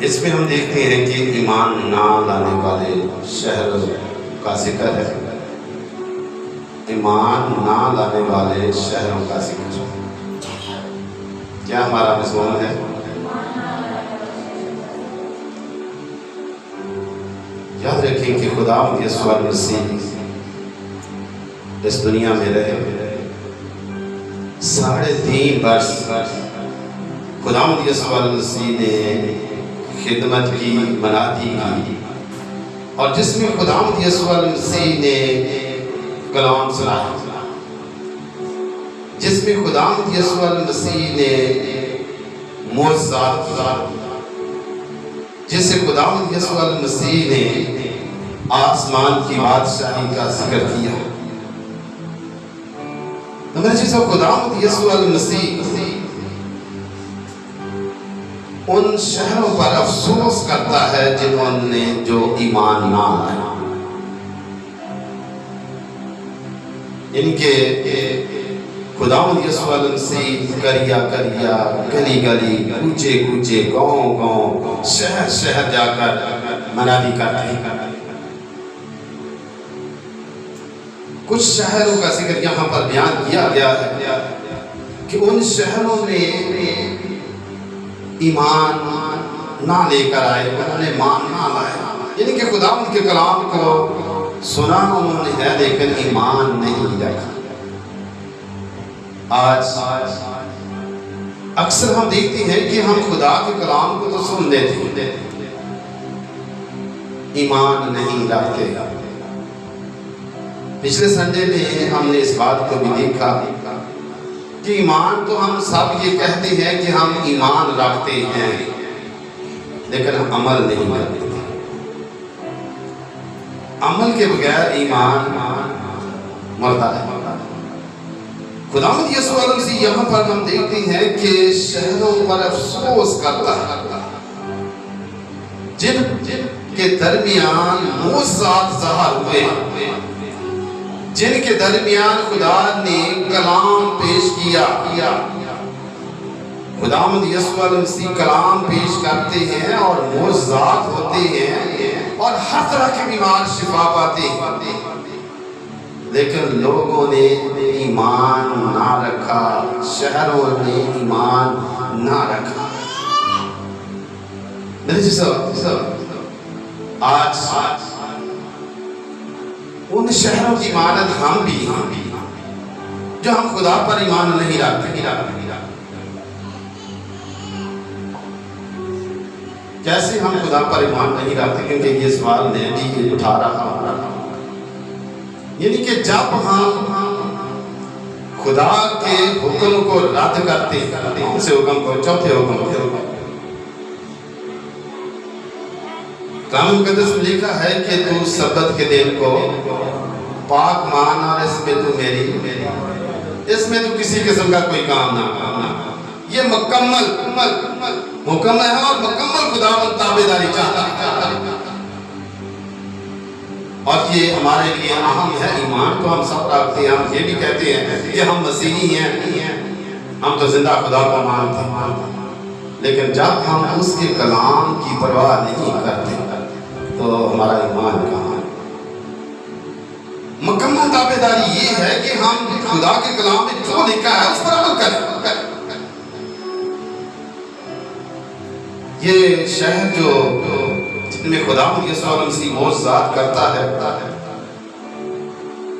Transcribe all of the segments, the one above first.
इसमें हम देखते हैं कि ईमान ना लाने वाले शहरों का जिक्र है। ईमान ना लाने वाले शहरों का जिक्र क्या हमारा मज़मून है? याद रखें कि खुदा यीशु मसीह इस दुनिया में रहे 3.5 वर्ष खुदा यीशु मसीह ने खिदमत की, मनादी की, और जिसमें खुदा यीशु मसीह ने कलाम सुनाया, जिसमें खुदा यीशु मसीह ने मोअज़्ज़ात किया, जिससे खुदा यीशु मसीह ने आसमान की बादशाही का जिक्र किया। तो खुदा यीशु मसीह उन शहरों पर अफसोस करता है जिन्होंने जो ईमान ना लाया। इनके खुदावंद यीशु मसीह करिया करिया, गली गली, कूचे कूचे, गांव गांव, शहर शहर जाकर मनादी करते हैं। कुछ शहरों का जिक्र यहाँ पर बयान किया गया है कि उन शहरों में ईमान ना लेकर आए, उन्होंने मान ना लाया, यानी कि खुदावंद के कलाम को सुना उन्होंने है लेकिन ईमान नहीं रखा। आज अक्सर हम देखते हैं कि हम खुदा के कलाम को तो सुन लेते हैं, ईमान नहीं रखते। पिछले संडे में हमने इस बात को भी देखा कि ईमान तो हम सब ये कहते हैं कि हम ईमान रखते हैं लेकिन हम अमल नहीं करते। अमल के बगैर ईमान मरता है। खुदावंद यीशु मसीह यहाँ पर हम देखते हैं कि शहरों पर अफसोस करता है जिनके दरमियान मोअज़्ज़ात ज़ाहिर हुए, जिनके दरमियान खुदा ने कलाम पेश किया। खुदावंद यीशु मसीह कलाम पेश करते हैं और मोअज़्ज़ात होते हैं और हर तरह के बीमार शिफा पाते हैं, लेकिन लोगों ने ईमान ना रखा, शहरों ने ईमान ना रखा। आज उन शहरों की मानद हम भी जो हम खुदा पर ईमान नहीं रखते। कैसे हम खुदा पर ईमान नहीं रखते? क्योंकि ये सवाल मैं भी उठा रहा हूं, यानी कि जब हम खुदा के हुक्म को रद्द करते हैं, उनसे हुक्म को, चौथे हुक्म कलाम मुक़द्दस में लिखा है कि तू सब्बत के दिन को पाक मान और इसमें तू किसी किस्म का कोई काम ना करना। ये मुकम्मल हुक्म है और मुकम्मल खुदावंद ताबेदारी चाहता है, और ये हमारे लिए अहम है। ईमान तो हम सब रखते हैं, हम ये भी कहते हैं कि हम मसीही हैं, हम तो जिंदा खुदा को मानते हैं, लेकिन जब हम उसके कलाम की परवाह नहीं करते तो हमारा ईमान कहाँ है? मुकम्मल ताबेदारी ये है कि हम खुदा के कलाम में जो लिखा है उस पर अमल करें। ये शहर जो जिनमें खुदा यीशु मसीह मोअज़्ज़ात करता है,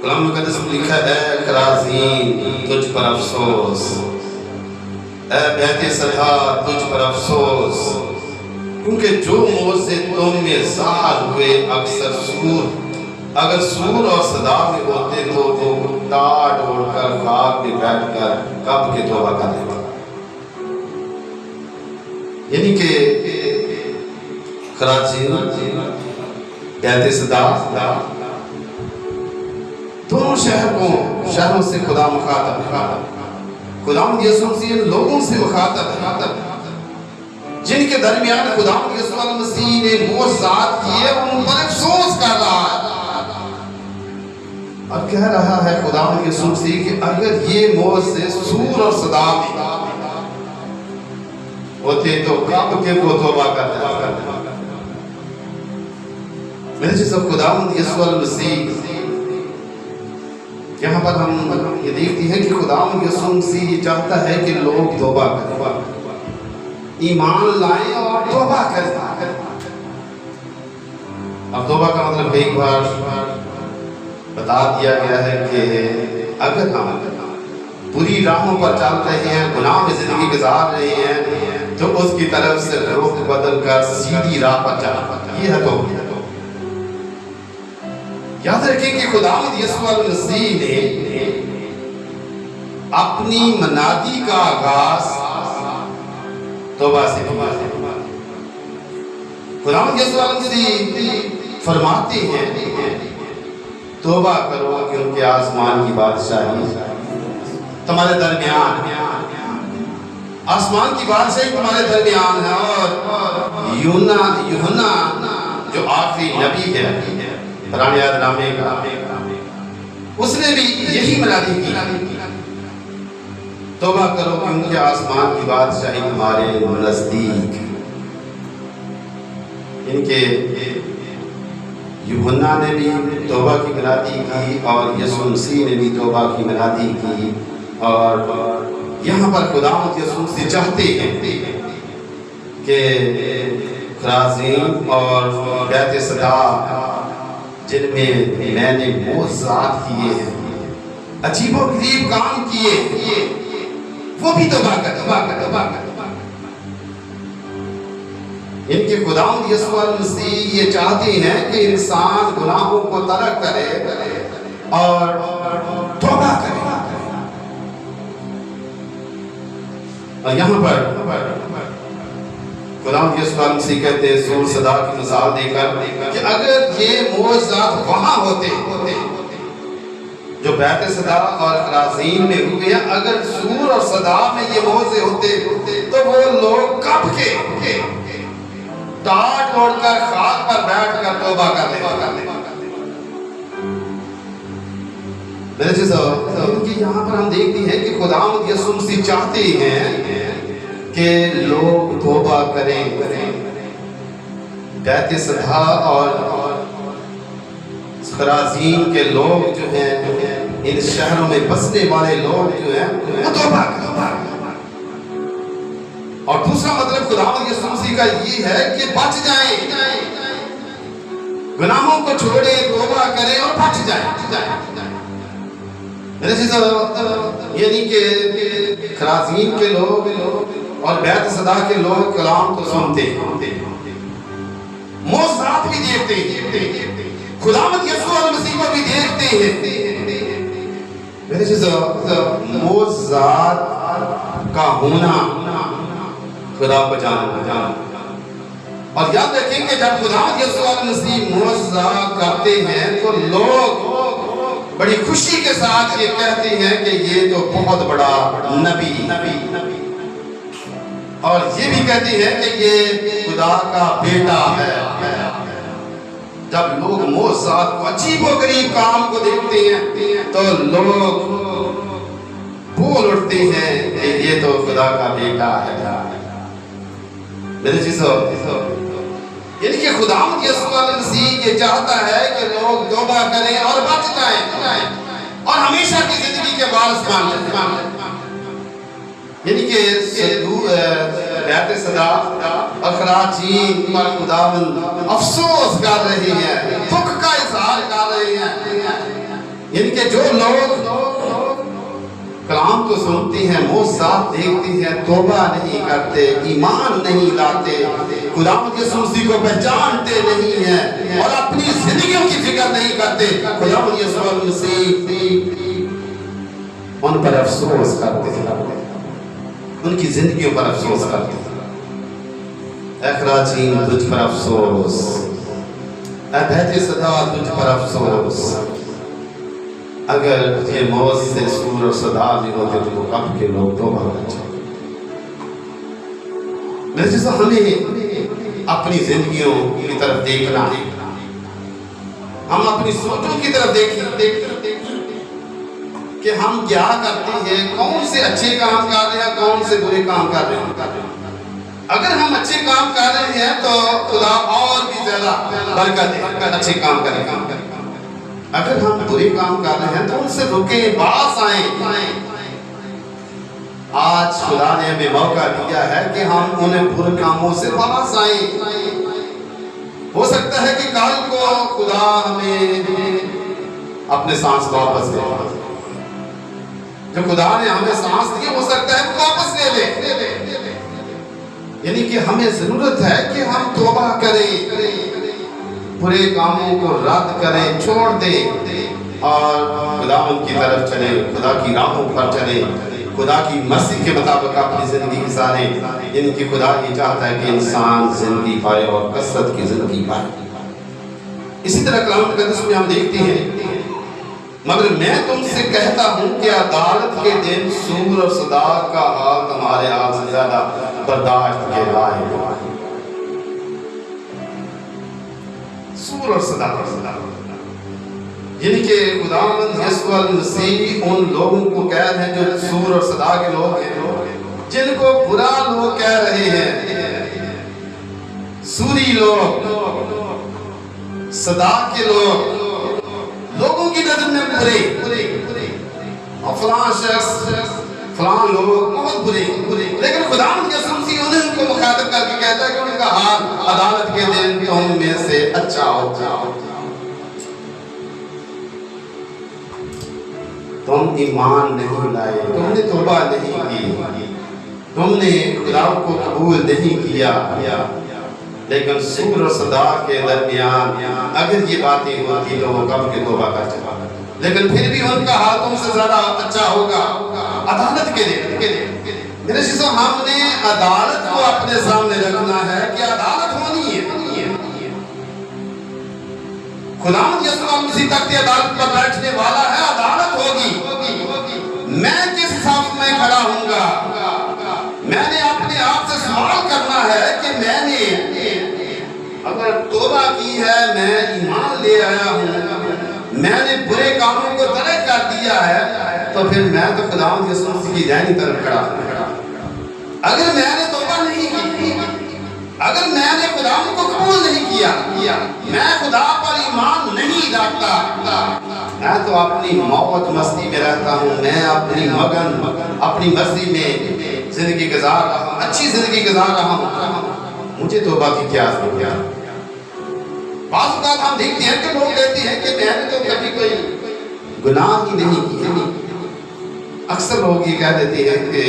कलाम मुक़द्दस में लिखा है, खराज़ीन तुझ पर अफसोस, ऐ बैत-ए-सदा तुझ पर अफसोस, क्योंकि जो मोज़े तुम में ज़ाहिर हुए अक्सर अगर सूर और सदा में होते तो वो टाट ओढ़कर खाक में बैठकर कब के तौबा कर लेते। यानी कि खराज़ीन, बैत-ए-सदा, दोनों शहरों से खुदा मुखातब, खुदावंद यीशु मसीह लोगों से मुखातब, जिनके दरमियान खुदावंद यीशु मसीह ने मोअज़्ज़ात किए, उन पर अफसोस कर रहा है और कह रहा है खुदावंद यीशु मसीह कि अगर ये मोअज़्ज़े सूर और सदा में होते तो कब के वो तौबा करते। मेरे जैसा खुदावंद यीशु मसीह, यहाँ पर हम ये देखते हैं कि खुदावंद यीशु मसीह ये चाहता है कि लोग तौबा करें, ईमान लाएं और तौबा करें। अब तौबा का मतलब एक बार बता दिया गया है कि अगर हम बुरी राहों पर चल रहे हैं, गुनाह में जिंदगी गुजार रहे हैं, तो उसकी तरफ से रुख बदल कर सीधी राह पर चलना, ये है तौबा। याद रखें कि खुदावंद यीशु मसीह ने अपनी मनादी का आगाज तौबा से किया। खुदावंद यीशु मसीह फरमाते हैं तौबा करो क्योंकि आसमान की बादशाही तुम्हारे दरमियान, आसमान की बादशाही तुम्हारे दरमियान है। और यूहन्ना जो आखिरी नबी है पुराने यादनामे का, उसने भी यही मनादी की, तौबा करो क्योंकि आसमान की बादशाही तुम्हारे नजदीक। इनके यूहन्ना ने भी तौबा की मनादी की और यीशु मसीह ने भी तौबा की मनादी की। और यहाँ पर खुदावंद यीशु मसीह चाहते हैं कि खराजीन और बैत सदा जिनमें मैंने मोज़ात किए हैं, अजीबोगरीब काम किए, वो भी तौबा कर। इनके खुदावंद यीशु मसीह ये चाहते हैं कि इंसान गुनाहों को तर्क करे और तौबा करे। और यहाँ पर खुदावंद यीशु मसीह कहते हैं सूर सदा की मिसाल देकर कि अगर ये मोज़ात वहां होते जो बैत सदा और खराजीन में हुए हैं, अगर सूर और सदा में ये मोज़े होते तो वो लोग कब के टाट ओढ़कर खाक पर बैठकर तौबा कर ले। मेरे चीज़ यहाँ पर हम देखते हैं कि खुदावंद यीशु मसीह चाहते हैं कि लोग तौबा करें। बैत सदा और खराजीन के लोग जो हैं, इन शहरों में बसने वाले लोग जो हैं, वो तौबा करें। और दूसरा मतलब खुदावंद यीशु मसीह का ये है कि बच जाएं, गुनाहों को छोड़े, तौबा करें और बच जाएं। यानी कि खराजीन के लोग और बैत सदा के लोग कलाम को सुनते, मोज़ात भी देखते हैं, खुदावंद यीशु मसीह को भी देखते हैं। मेरे चीज़ मोज़ात का होना खुदा को जानना। और याद रखें कि जब खुदावंद यीशु मसीह मोज़ात करते हैं तो लोग बड़ी खुशी के साथ ये कहते हैं कि ये तो बहुत बड़ा नबी, और ये भी कहते हैं कि ये खुदा का बेटा है। जब लोग मोज़ात को अजीबोगरीब काम को देखते हैं तो लोग बोल उठते हैं कि ये तो खुदा का बेटा है। मेरे चीज़ों इनके खुदावंद यीशु मसीह ये चाहता है कि लोग तौबा करें और बच जाएं और हमेशा की जिंदगी के वारिस बन जाएं। यानी कि बैत सदा और खराजीन पर खुदावंद अफसोस कर रहे हैं, दुख का इजहार कर रहे हैं। इनके जो लोग कलाम तो सुनते हैं, मोज़ात देखते हैं, तौबा नहीं करते, ईमान नहीं लाते, खुदावंद यीशु मसीह को पहचानते नहीं हैं और अपनी जिंदगियों की फिक्र नहीं करते, खुदावंद यीशु मसीह उन पर अफसोस करते हैं, उनकी जिंदगियों पर अफसोस करते हैं। ऐ खराजीन तुझ पर अफसोस, ऐ बैत सदा तुझ पर अफसोस। अगर ये मौत से सूर और सदा नहीं होते तो अब के लोग तौबा करते। मेरे जैसा हमें अपनी जिंदगियों की तरफ देखना है, हम अपनी सोचों की तरफ देखें कि हम क्या करते हैं, कौन से अच्छे काम कर रहे हैं, कौन से बुरे काम कर रहे हैं। अगर हम अच्छे काम कर रहे हैं तो खुदा और भी ज्यादा बरकत है, अच्छे काम करें। अगर हम बुरे काम कर रहे हैं तो उनसे रुके, बास आए। आज खुदा ने हमें मौका दिया है कि हम उन बुरे कामों से बास आए। हो सकता है कि कल को खुदा हमें अपने सांस वापस दे। जो खुदा ने हमें सांस दी हो सकता है वो वापस ले ले। यानी कि हमें जरूरत है कि हम तौबा करें, बुरे कामों को रद्द करें, छोड़ दें और खुदा की तरफ चले, खुदा की राहों पर चले, खुदा की मर्जी के मुताबिक अपनी जिंदगी गुजारे। इनकी खुदा ये चाहता है कि इंसान जिंदगी पाए और कसरत की जिंदगी पाए। इसी तरह कलाम मुकद्दस में हम देखते हैं, मगर मैं तुमसे कहता हूं कि अदालत के दिन सूर और सदाक का हाल तुम्हारे हाल से ज्यादा बर्दाश्त के लायक है। सूर और सदाक यानी कि खुदावंद यीशु मसीह उन लोगों को कह रहे हैं जो सूर और सदा के लोग हैं, जिनको बुरा लोग कह रहे हैं, सूरी लोग, सदा के लोग, लोगों की नजर में बुरे, और फलां शख्स फलां लोग बहुत बुरे, लेकिन खुदावंद यीशु मसीह उनको मुखातिब करके कहता है कि उनका हाल अदालत के दिन तुम में से अच्छा होगा। तुम ईमान नहीं लाए, तुमने तौबा नहीं की, तुमने खुदा को कबूल नहीं किया, लेकिन सूर और सदा के दरमियान अगर ये बातें होती तो वो कब के तौबा कर चुका, लेकिन फिर भी उनका हाल तुमसे ज्यादा अच्छा होगा अदालत के दिन। मेरे शिष्यों, हमने अदालत को अपने सामने रखना है कि अदालत होनी है। खुदावंद यीशु मसीह तख्ते अदालत पर बैठने वाला है, अदालत होगी। मैं किस साफ में खड़ा हूंगा? मैंने अपने आप से सवाल करना है कि मैंने अगर तौबा की है, मैं ईमान ले आया हूं, मैंने बुरे कामों को तरक कर दिया है, तो फिर मैं तो खुदावंद यीशु मसीह की दाहिनी तरफ खड़ा हूं। अगर मैंने तौबा नहीं की, अगर मैंने खुदा को कबूल नहीं किया, मैं खुदा पर ईमान नहीं रखता, मैं तो अपनी मौत मस्ती में रहता हूँ, मैं अपनी मगन अपनी मर्जी में जिंदगी गुजार रहा हूँ, अच्छी जिंदगी गुजार रहा हूँ, मुझे तौबा की क्या जरूरत? बात हम देखते हैं कि लोग कहते हैं कि मैंने तो कभी कोई गुनाह ही नहीं किया। अक्सर लोग ये कह देते हैं कि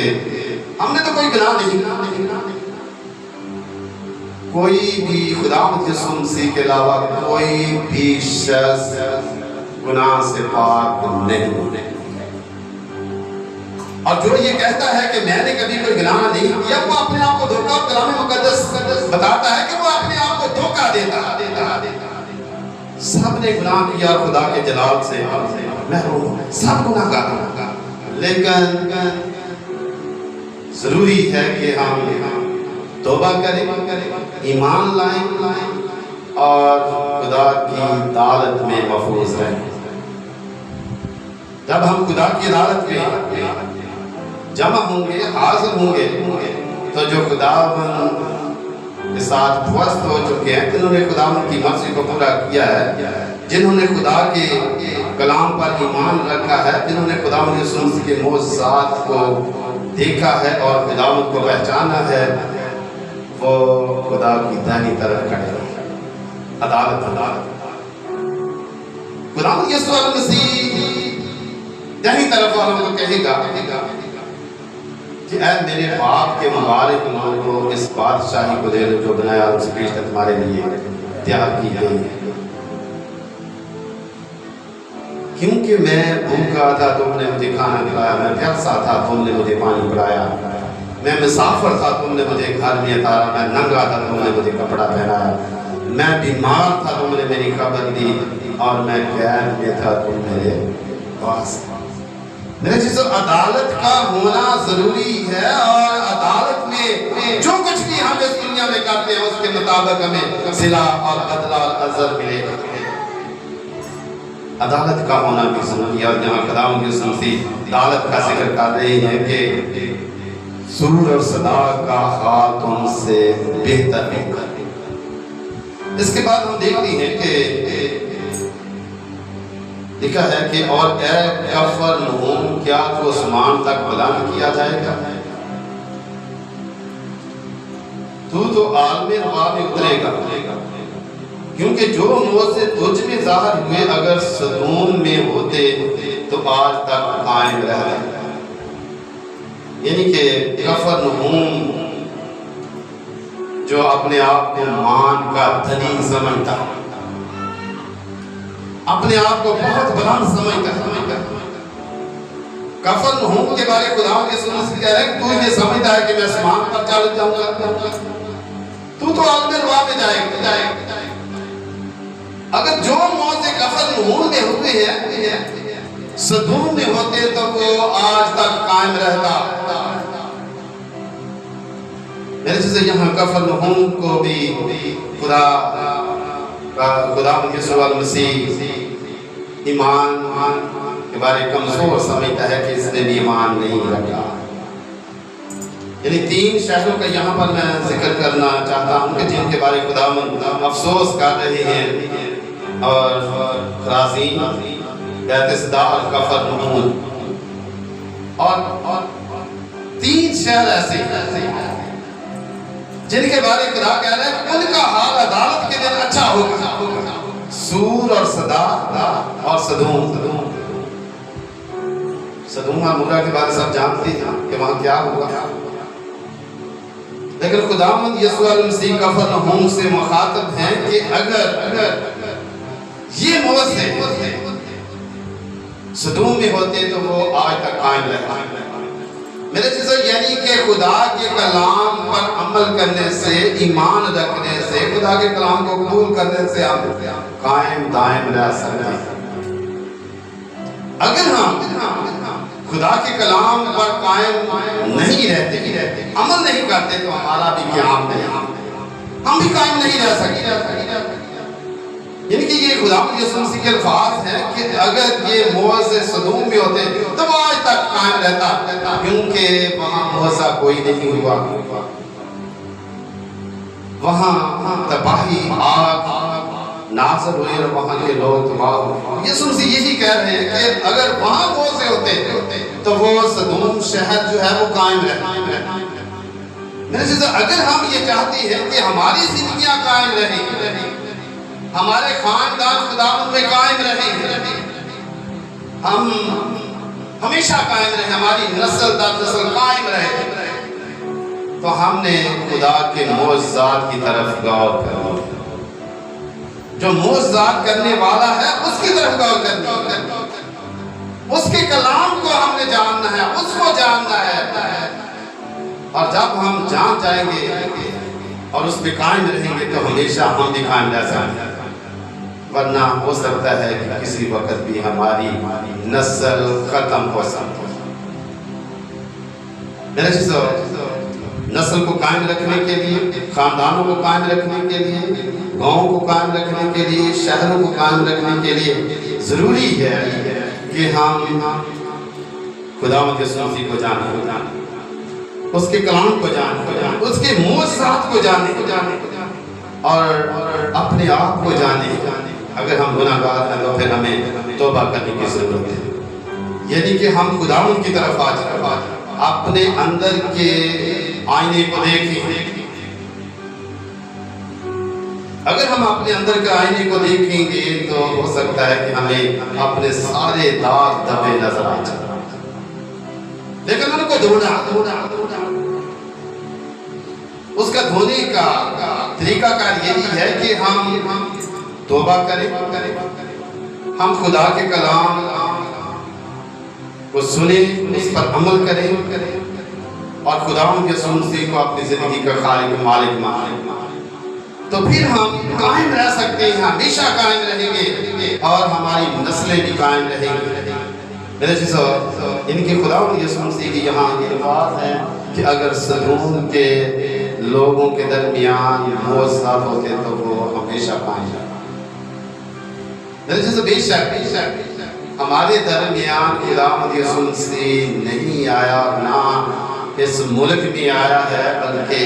हमने तो कोई गुनाह नहीं किया। कोई भी खुदावंद यीशु मसीह के अलावा कोई भी शख्स गुनाह से पाक नहीं। और जो ये कहता है कि मैंने कभी कोई गुनाह नहीं किया, वो अपने आप को धोखा, कलाम मुकद्दस बताता है कि वो अपने आप को धोखा देता। सबने गुनाह किया, खुदा के जलाल से महरूम, सब गुनाहगार। लेकिन जरूरी है कि हम तौबा करें, ईमान लाएं और खुदा की अदालत में महफूज रहें। जब हम खुदा की अदालत में जमा होंगे, हाजिर होंगे, तो जो खुदावंद के साथ वस्त हो चुके हैं, जिन्होंने खुदावंद की मर्जी को पूरा किया है, जिन्होंने खुदा के कलाम पर ईमान रखा है, जिन्होंने खुदावंद यीशु मसीह के मोज़ात को देखा है और खुदावंद को पहचाना है, वो खुदा की दाहिनी तरफ खड़े हैं। अदालत खुदावंद यीशु मसीह दाहिनी तरफ वालों को कहेगा कि ऐ मेरे बाप के मुबारक लोगों, इस बादशाही को दे दो जो बनाया और उसकी इज्जत तुम्हारे लिए त्याग की गई है। क्योंकि मैं भूखा था, तुमने मुझे खाना खिलाया, मैं प्यासा था, तुमने मुझे पानी पिलाया, मैं मुसाफिर था, तुमने मुझे घर में उतारा, मैं नंगा था, तुमने मुझे कपड़ा पहनाया, मैं बीमार था, तुमने मेरी खबर दी, और मैं कैद में था, तुम मेरे पास। मेरे चीज़ों, अदालत का होना जरूरी है, और अदालत में जो कुछ भी हम इस दुनिया में करते हैं उसके मुताबिक हमें सिला और बदला और अजर मिलेगा। अदालत का होना भी जरूरी है। और जहाँ खुदावंद यीशु मसीह अदालत का जिक्र कर रहे हैं कि सूर और सदा का हाल तुमसे बेहतर होगा। इसके बाद हम देखते हैं कि लिखा है कि और ए कफरनहूम, क्या तो आसमान तक बुलंद किया जाएगा, तू तो आलमे रवा में उतरेगा, क्योंकि जो मोज़े तुझ में ज़ाहिर हुए अगर सदूम में होते तो आज तक कायम रहते। यानी कि कफरनहूम जो अपने आप को मान का धनी समझता, अपने आप को बहुत बुलंद समझता, कफरनहूम के बारे में खुदा के सुनने कह रहे हैं, तू ये समझता है कि मैं आसमान पर चढ़ जाऊंगा, तू तो आलमे रवा में जाएगा। अगर जो मौत कफरनहूम में हुए हैं सदूम में होते तो वो आज तक कायम रहता। मेरे से यहाँ कफरनहूम को भी खुदा यीशु मसीह ईमान के बारे कमजोर समझता है कि इसने भी ईमान नहीं रखा। यानी 3 शहरों का यहाँ पर मैं जिक्र करना चाहता हूँ कि जिनके बारे में खुदा अफसोस कर रहे हैं, और खराजीन, बैतसदा और कफरनहूम, और 3 शहर ऐसे जिनके बारे में खुदा कह रहा है कि उनका हाल अदालत के दिन अच्छा होगा। सूर और सदा और सदूम। सदूम और मुरा के बारे में सब जानते हैं कि वहां क्या होगा, लेकिन खुदावंद यीशु मसीह कफरनहूम से मुखातब हैं कि अगर ये मोज़े सदूम में होते तो वो आज तक कायम रहते। मेरे चीज़ों, यानी कि खुदा के कलाम पर अमल करने से, ईमान रखने से, खुदा के कलाम को कबूल करने से हम कायम दायम रह सकते हैं। अगर हम खुदा के कलाम पर कायम नहीं रहते, अमल नहीं करते, तो हमारा भी क़याम नहीं, हम भी कायम नहीं रह सकते। यानी कि ये खुदा यीशु मसीह के अल्फाज हैं कि अगर ये मोज़े सदूम में होते तो वो आज तक कायम रहता, क्योंकि वहां मोज़ा कोई नहीं हुआ, वहां तबाही आग नाज़िल हुई और वहां के लोग तबाह हुए। यीशु मसीह यही कह रहे हैं कि अगर वहां मोज़े होते तो वो सदूम शहर जो है वो कायम रहता। मेरे चीज़, अगर हम ये चाहते हैं कि हमारी जिंदगियां कायम रहें, हमारे खानदान खुदावंद में कायम रहे, हम हमेशा कायम रहे, हमारी नस्ल दर नस्ल कायम रहे, तो हमने खुदा के मोज़ात की तरफ गौर करना। जो मोज़ात करने वाला है उसकी तरफ गौर करना, उसके कलाम को हमने जानना है, उसको जानना है। और जब हम जान जाएंगे और उस पर कायम रहेंगे तो हमेशा हम भी कायम रह सकते। वरना हो सकता है कि किसी वक्त भी हमारी नस्ल खत्म हो सकती है। मेरे चीज़ों, नस्ल को कायम रखने के लिए, खानदानों को कायम रखने के लिए, गाँव को कायम रखने के लिए, शहरों को कायम रखने के लिए ज़रूरी है कि हम खुदावंद यीशु मसीह को जाने, उसके कलाम को जाने, उसके मोज़ात को जाने और अपने आप को जाने। अगर हम गुनाहगार हैं तो फिर हमें तौबा करने की ज़रूरत है। यानी कि हम खुदावंद की तरफ आ जाए, अपने अंदर के आईने को देखें। अगर हम अपने अंदर के आईने को देखेंगे तो हो सकता है कि हमें अपने सारे दाग धब्बे नजर आ जाए, लेकिन उनको धोना, उसका धोने का तरीकाकार यही है कि हम तौबा करें, हम खुदा के कलाम को सुने, उस पर अमल करें और खुदावंद यीशु मसीह को अपनी जिंदगी का खालिक मालिक माने, तो फिर हम कायम रह सकते हैं, हमेशा कायम रहेंगे और हमारी नस्लें भी कायम रहेंगी। मेरे चीज़ों, इनके खुदावंद यीशु मसीह की यहाँ अल्फाज है कि अगर सदूम के लोगों के दरमियान मोज़ात होते तो वो हमेशा कायम रहते। बेशक हमारे दरमियान खुदावंद यीशु मसीह नहीं आया, ना इस मुल्क में आया है, बल्कि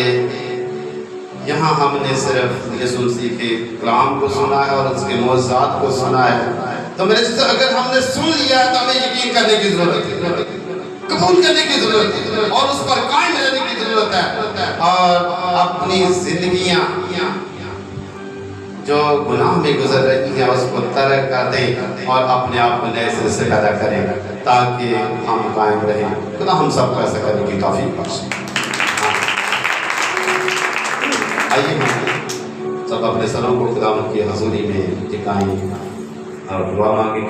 यहाँ हमने सिर्फ यीशु मसीह के कलाम को सुना है और उसके मौजूदात को सुना है। तो मेरे जैसे अगर हमने सुन लिया तो हमें यकीन करने की जरूरत है, कबूल करने की जरूरत है और उस पर कायम रहने की जरूरत है और अपनी जिंदगियां जो गुनाह में गुजर रही हैं उसको तर्क कर दें और अपने आप को नए सिरे से पैदा करें ताकि हम कायम रहें। खुदा हम सबको ऐसा करने की तौफीक बख्शे। आइए हम सब अपने सरों को खुदा की हजूरी में टिकाएं और दुआ मांगे।